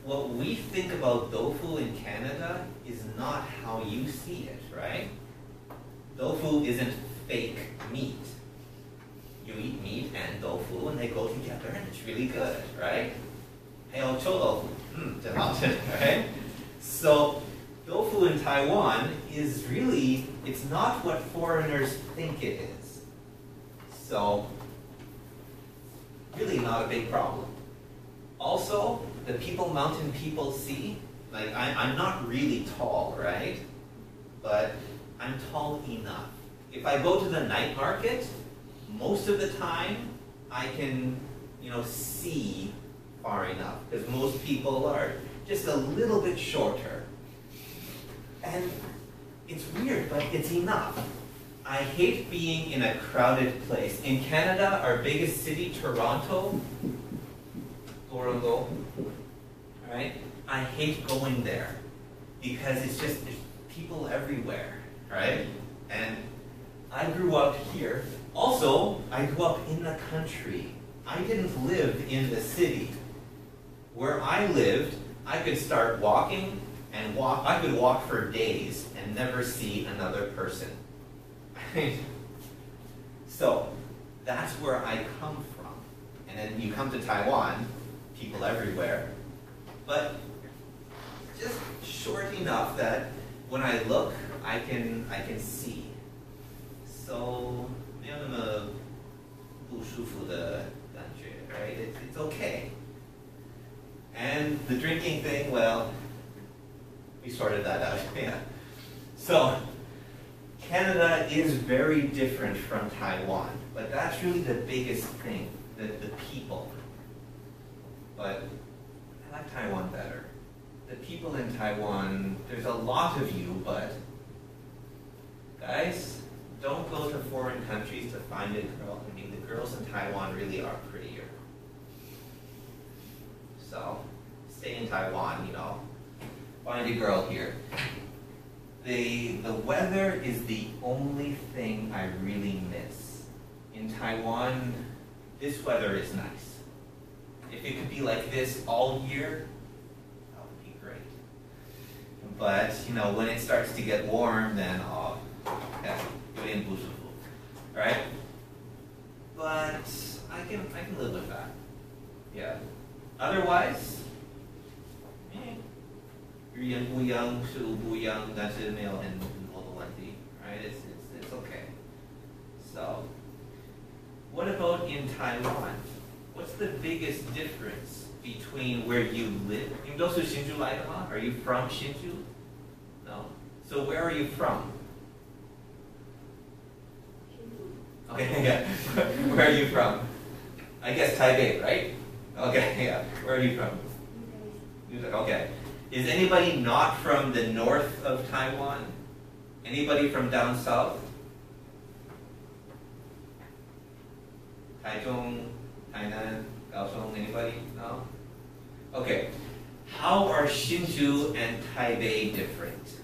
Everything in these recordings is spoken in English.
what we think about tofu in Canada is not how you see it, right? Tofu isn't fake meat. You eat meat and tofu and they go together and it's really good, right? 还有臭豆腐，真好吃, right? So tofu in Taiwan is really, it's not what foreigners think it is. So really not a big problem. Also, the mountain people see, like I'm not really tall, right? But I'm tall enough. If I go to the night market, most of the time I can, see far enough because most people are just a little bit shorter. And it's weird, but it's enough. I hate being in a crowded place. In Canada, our biggest city, Toronto, right? I hate going there because there's people everywhere, right? And I grew up here. Also, I grew up in the country. I didn't live in the city. Where I lived, I could start walking and walk. I could walk for days and never see another person. So that's where I come from. And then you come to Taiwan, people everywhere, but just short enough that when I look, I can see. So 没有那么不舒服的感觉, right? It's okay. And the drinking thing, well, we sorted that out. Yeah. So Canada is very different from Taiwan, but that's really the biggest thing, the people. But I like Taiwan better. The people in Taiwan, there's a lot of you, but guys, don't go to foreign countries to find a girl. I mean, the girls in Taiwan really are prettier. So stay in Taiwan, find a girl here. The weather is the only thing I really miss. In Taiwan, this weather is nice. If it could be like this all year, that would be great. But, when it starts to get warm, then, yeah, 有点不舒服, right? But I can live with that. Yeah. Otherwise, 语言不一样，事物不一样，但是没有很多的问题, right? It's okay. So, what about in Taiwan? What's the biggest difference between where you live? 你们都是新竹来的吗? Are you from Hsinchu? No. So where are you from? Okay, yeah. Where are you from? I guess Taipei, right? Okay, yeah. Where are you from? Okay. Is anybody not from the north of Taiwan? Anybody from down south? Taichung, Tainan, Kaohsiung, anybody? No? Okay. How are Hsinchu and Taipei different?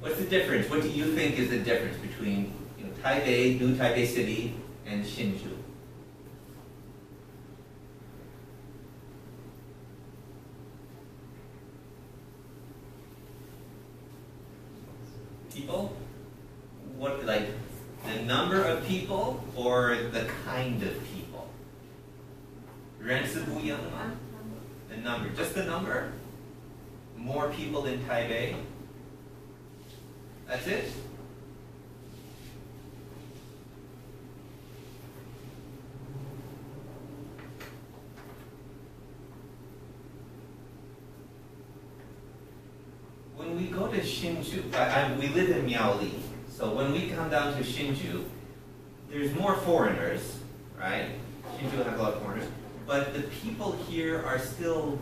What's the difference? What do you think is the difference between Taipei, New Taipei City, and Hsinchu? People? What, like the number of people or the kind of people? 人是不一样的吗? The number, just the number? More people in Taipei? That's it? When we go to Hsinchu, we live in Miaoli, so when we come down to Hsinchu, there's more foreigners, right? Hsinchu has a lot of foreigners, but the people here are still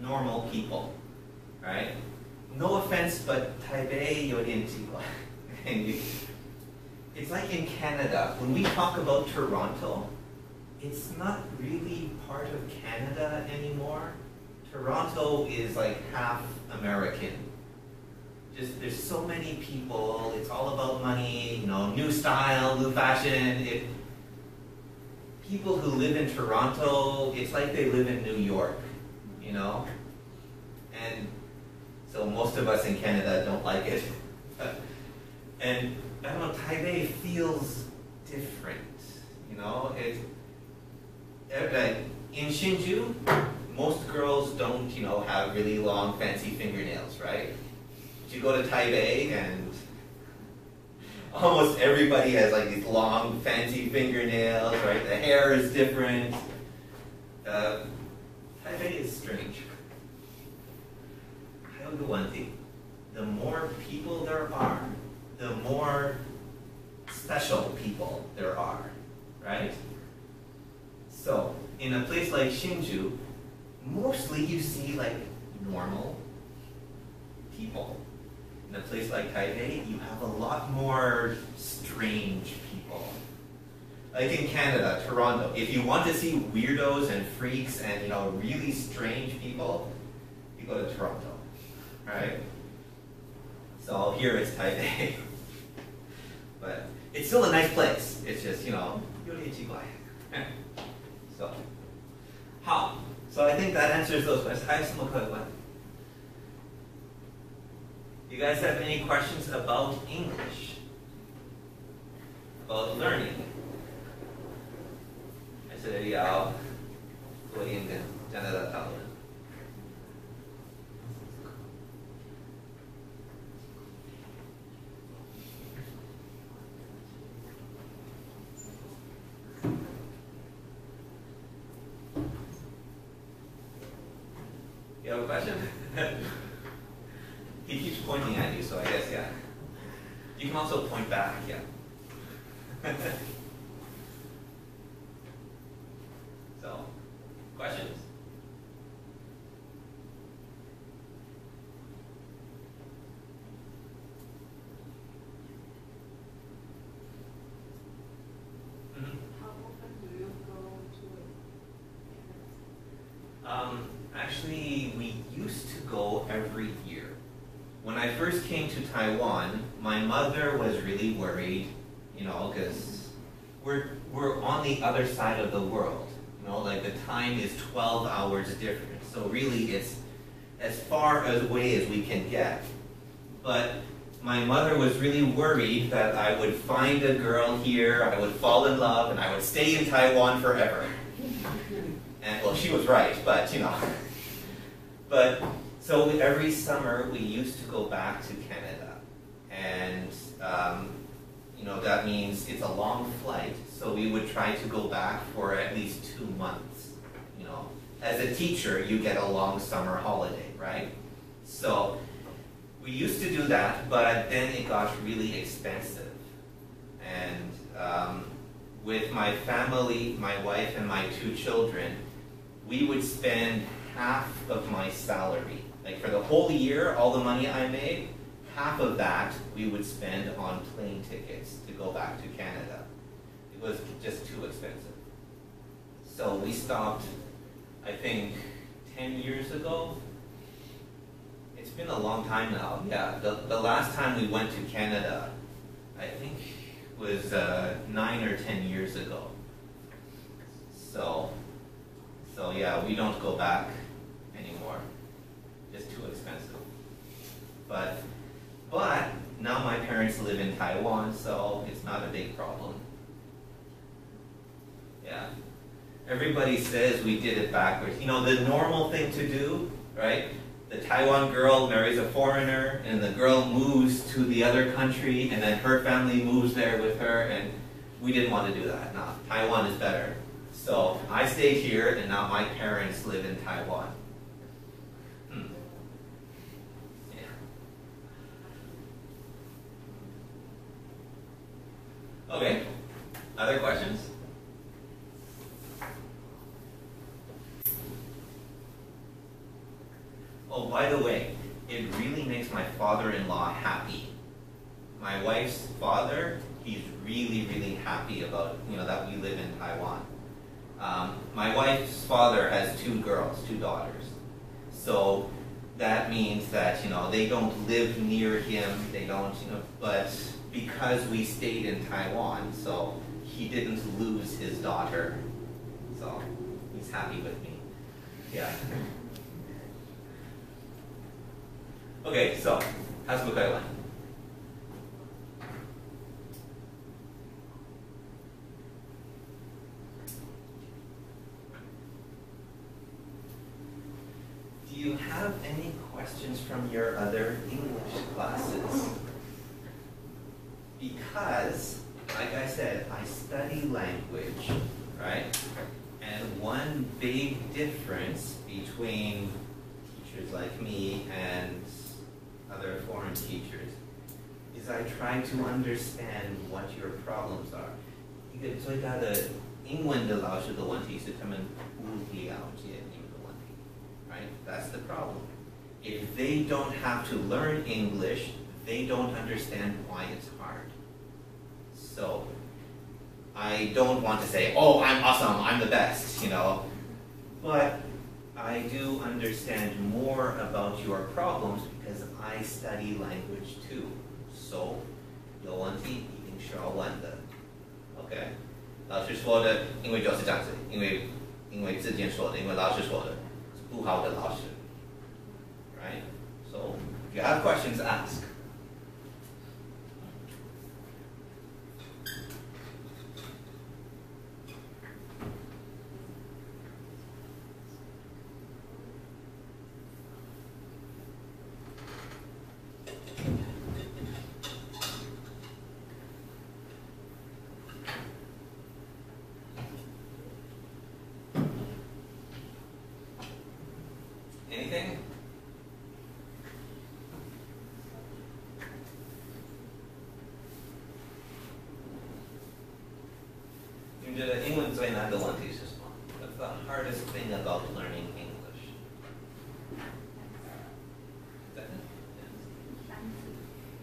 normal people, right? No offense, but Taipei 有点奇怪. It's like in Canada, when we talk about Toronto, it's not really part of Canada anymore. Toronto is like half American. just there's so many people. It's all about money, you know, new style, new fashion. People who live in Toronto, it's like they live in New York, you know? And so most of us in Canada don't like it. And I don't know, Taipei feels different, you know? In Hsinchu, most girls don't, you know, have really long, fancy fingernails, right? But you go to Taipei and almost everybody has like these long, fancy fingernails, right? The hair is different. Taipei is strange. I will do one thing. The more people there are, the more special people there are, right? So, in a place like Hsinchu, mostly you see like normal people. In a place like Taipei, you have a lot more strange people. Like in Canada, Toronto, if you want to see weirdos and freaks and, you know, really strange people, you go to Toronto, right? So here it's Taipei. But it's still a nice place. It's just, you know, 有点奇怪. So, 好. So I think that answers those questions. 还有什么可以问? You guys have any questions about English? About learning? 还是要做一点简单的讨论? You have a question? He keeps pointing at you, so I guess, yeah. You can also point back, yeah. So, questions? How often do you go to it? Actually, we used to go every year. When I first came to Taiwan, my mother was really worried, you know, because we're on the other side of the world. You know, like the time is 12 hours different. So really it's as far away as we can get. But my mother was really worried that I would find a girl here, I would fall in love, and I would stay in Taiwan forever. And well, she was right, but you know. But so every summer we used to go back to Canada, and you know, that means it's a long flight. So we would try to go back for at least 2 months. You know, as a teacher, you get a long summer holiday, right? So we used to do that, but then it got really expensive. And with my family, my wife and my 2 children, we would spend half of my salary. Like for the whole year, all the money I made, half of that we would spend on plane tickets to go back to Canada. It was just too expensive. So we stopped, I think, 10 years ago. It's been a long time now. Yeah, the last time we went to Canada, I think, was 9 or 10 years ago. So yeah, we don't go back anymore. It's too expensive. But now my parents live in Taiwan, so it's not a big problem. Yeah. Everybody says we did it backwards. You know, the normal thing to do, right? The Taiwan girl marries a foreigner, and the girl moves to the other country, and then her family moves there with her, and we didn't want to do that. No, Taiwan is better. So I stayed here, and now my parents live in Taiwan. Yeah. Okay. Other questions? Oh, by the way, it really makes my father-in-law happy. My wife's father, he's really, really happy about, you know, that we live in Taiwan. My wife's father has 2 girls, 2 daughters. So that means that, they don't live near him, they don't, but because we stayed in Taiwan, so he didn't lose his daughter. So he's happy with me. Yeah. Okay, so 他是不是可以玩？ Do you have any questions from your other English classes? Because, like I said, I study language, right? And one big difference between teachers like me and other foreign teachers is I try to understand what your problems are. 一个最大的英文的老师的问题是他们不了解你们的问题。 Right? That's the problem. If they don't have to learn English, they don't understand why it's hard. So, I don't want to say, oh, I'm awesome, I'm the best, But I do understand more about your problems because I study language too. So, 有问题一定需要问的。OK? 老师说的，因为就是这样子，因为之前说的，因为老师说的。 不好的老师 right? So, if you have questions, ask. Anything? You did an English最难的问题是什么? What's the hardest thing about learning English?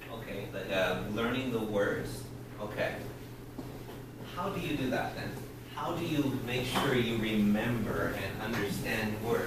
Okay, learning the words. Okay. How do you do that then? How do you make sure you remember and understand words?